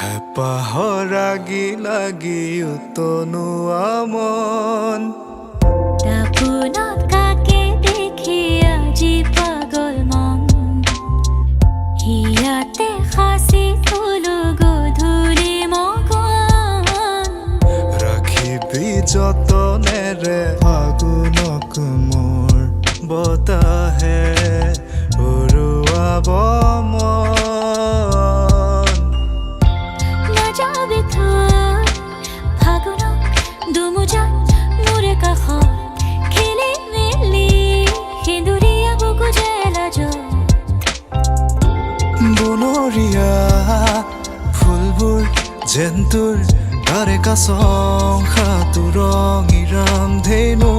হেঁপাহৰ লাগি লাগি উতনুৱা মন দাপোনত কাকে দেখি আজি পাগল মন হিয়াতে সাঁচি থলো গধূলি মগন ৰাখিবি যতনেৰে ফাগুনক মোৰ বতাহে উৰুৱাব মন নাযাবি থৈ ফাগুনক দুমুজাত মোৰে কাষত খেলি মেলি সেন্দুৰীয়া বুকু জেলাজত বনৰীয়া ফুলবোৰ যেন তোৰ তাৰে কাছং সাঁতোৰং ইৰাম ধেনু